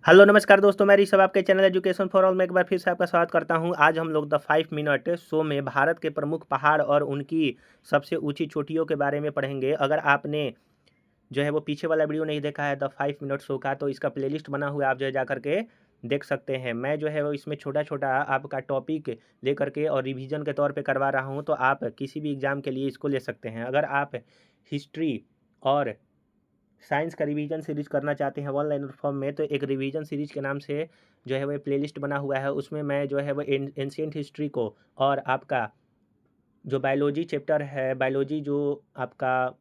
Hello नमस्कार दोस्तों, मैं ऋषभ आपके चैनल एजुकेशन फॉर ऑल में एक बार फिर से आपका स्वागत करता हूं। आज हम लोग द 5 मिनट शो में भारत के प्रमुख पहाड़ और उनकी सबसे ऊंची चोटियों के बारे में पढ़ेंगे। अगर आपने जो है वो पीछे वाला वीडियो नहीं देखा है द 5 मिनट शो का, तो इसका प्लेलिस्ट बना हुआ है, आप जो है जा करके देख सकते हैं। मैं जो है वो इसमें छोटा छोटा आपका टॉपिक लेकर के और रिवीजन के तौर पे करवा रहा हूँ, तो आप किसी भी एग्ज़ाम के लिए इसको ले सकते हैं। अगर आप हिस्ट्री और साइंस का रिवीजन सीरीज करना चाहते हैं वन लाइनर फॉर्म में, तो एक रिवीजन सीरीज के नाम से जो है वो प्लेलिस्ट बना हुआ है। उसमें मैं जो है वो एंशियंट हिस्ट्री को और आपका जो बायोलॉजी चैप्टर है, बायोलॉजी जो आपका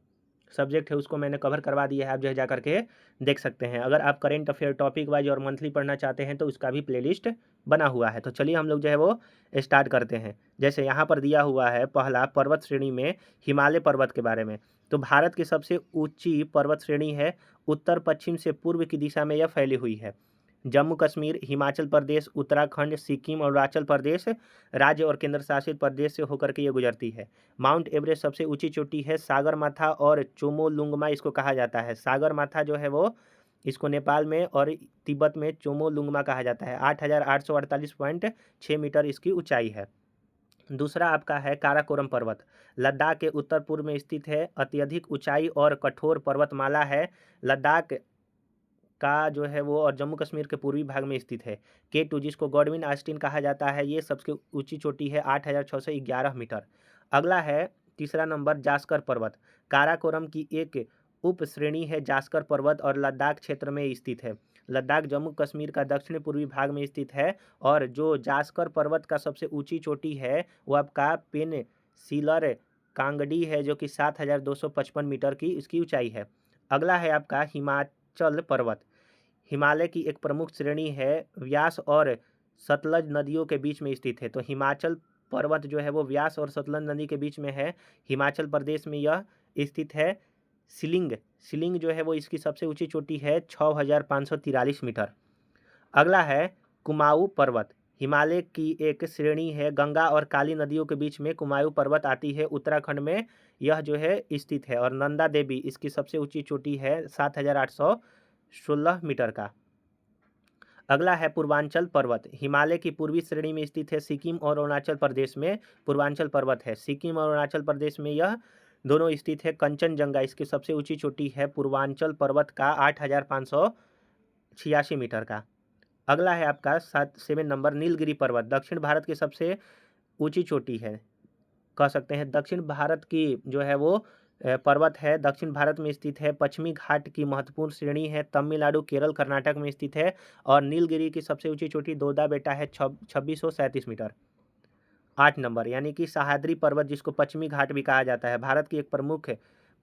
सब्जेक्ट है, उसको मैंने कवर करवा दिया है। आप जो है जा करके देख सकते हैं। अगर आप करेंट अफेयर टॉपिक वाइज और मंथली पढ़ना चाहते हैं तो उसका भी प्लेलिस्ट बना हुआ है। तो चलिए हम लोग जो है वो स्टार्ट करते हैं। जैसे यहाँ पर दिया हुआ है पहला पर्वत श्रेणी में हिमालय पर्वत के बारे में। तो भारत की सबसे ऊंची पर्वत श्रेणी है, उत्तर पश्चिम से पूर्व की दिशा में यह फैली हुई है। जम्मू कश्मीर, हिमाचल प्रदेश, उत्तराखंड, सिक्किम और अरुणाचल प्रदेश राज्य और केंद्र शासित प्रदेश से होकर के ये गुजरती है। माउंट एवरेस्ट सबसे ऊंची चोटी है। सागरमाथा और चोमोलुंगमा इसको कहा जाता है। सागरमाथा जो है वो इसको नेपाल में और तिब्बत में चोमोलुंगमा कहा जाता है। 8,848.6 मीटर इसकी ऊंचाई है। दूसरा आपका है काराकोरम पर्वत, लद्दाख के उत्तर पूर्व में स्थित है। अत्यधिक ऊंचाई और कठोर पर्वतमाला है। लद्दाख का जो है वो और जम्मू कश्मीर के पूर्वी भाग में स्थित है। K2 जिसको गॉडविन आस्टीन कहा जाता है, ये सबसे ऊंची चोटी है, 8,611 मीटर। अगला है तीसरा नंबर जास्कर पर्वत। काराकोरम की एक उप श्रेणी है जास्कर पर्वत और लद्दाख क्षेत्र में स्थित है। लद्दाख जम्मू कश्मीर का दक्षिण पूर्वी भाग में स्थित है। और जो जास्कर पर्वत का सबसे ऊंची चोटी है वो आपका पेनसिलर कांगडी है, जो कि 7,255 मीटर की इसकी ऊंचाई है। अगला है आपका हिमाचल पर्वत। हिमालय की एक प्रमुख श्रेणी है, व्यास और सतलज नदियों के बीच में स्थित है। तो हिमाचल पर्वत जो है वो व्यास और सतलज नदी के बीच में है। हिमाचल प्रदेश में यह स्थित है। शिलिंग शिलिंग जो है वो इसकी सबसे ऊंची चोटी है, 6,543 मीटर। अगला है कुमाऊं पर्वत। हिमालय की एक श्रेणी है, गंगा और काली नदियों के बीच में कुमाऊं पर्वत आती है, उत्तराखंड में यह जो है स्थित है। और नंदा देवी इसकी सबसे ऊंची चोटी है, 7,816 मीटर का। अगला है पूर्वांचल पर्वत। हिमालय की पूर्वी श्रेणी में स्थित है। सिक्किम और अरुणाचल प्रदेश में पूर्वांचल पर्वत है। सिक्किम और अरुणाचल प्रदेश में यह दोनों स्थित है। कंचनजंगा इसकी सबसे ऊंची चोटी है पूर्वांचल पर्वत का, 8,586 मीटर का। अगला है आपका 7 नंबर नीलगिरी पर्वत। दक्षिण भारत की सबसे ऊंची चोटी है, कह सकते हैं दक्षिण भारत की जो है वो पर्वत है, दक्षिण भारत में स्थित है। पश्चिमी घाट की महत्वपूर्ण श्रेणी है, तमिलनाडु, केरल, कर्नाटक में स्थित है। और नीलगिरी की सबसे ऊंची चोटी दोदा बेटा है, 2637 मीटर। 8 नंबर यानी कि सह्याद्री पर्वत जिसको पश्चिमी घाट भी कहा जाता है, भारत की एक प्रमुख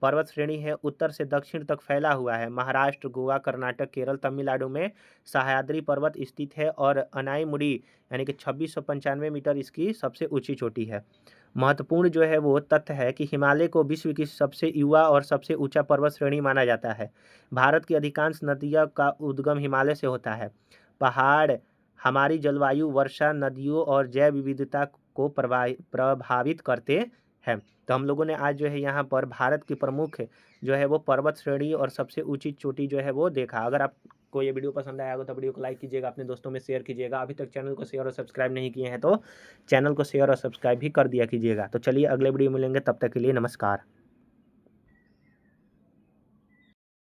पर्वत श्रेणी है, उत्तर से दक्षिण तक फैला हुआ है। महाराष्ट्र, गोवा, कर्नाटक, केरल, तमिलनाडु में सह्याद्री पर्वत स्थित है। और अनाईमुड़ी यानी कि 2695 मीटर इसकी सबसे ऊंची चोटी है। महत्वपूर्ण जो है वो तथ्य है कि हिमालय को विश्व की सबसे युवा और सबसे ऊंचा पर्वत श्रेणी माना जाता है। भारत की अधिकांश नदियों का उद्गम हिमालय से होता है। पहाड़ हमारी जलवायु, वर्षा, नदियों और जैव विविधता को प्रभावित करते हैं। तो हम लोगों ने आज जो है यहाँ पर भारत की प्रमुख जो है वो पर्वत श्रेणी और सबसे ऊंची चोटी जो है वो देखा। अगर आपको ये वीडियो पसंद आया हो तो वीडियो को लाइक कीजिएगा, अपने दोस्तों में शेयर कीजिएगा। अभी तक चैनल को शेयर और सब्सक्राइब नहीं किए हैं तो चैनल को शेयर और सब्सक्राइब भी कर दिया कीजिएगा। तो चलिए अगले वीडियो मिलेंगे, तब तक के लिए नमस्कार।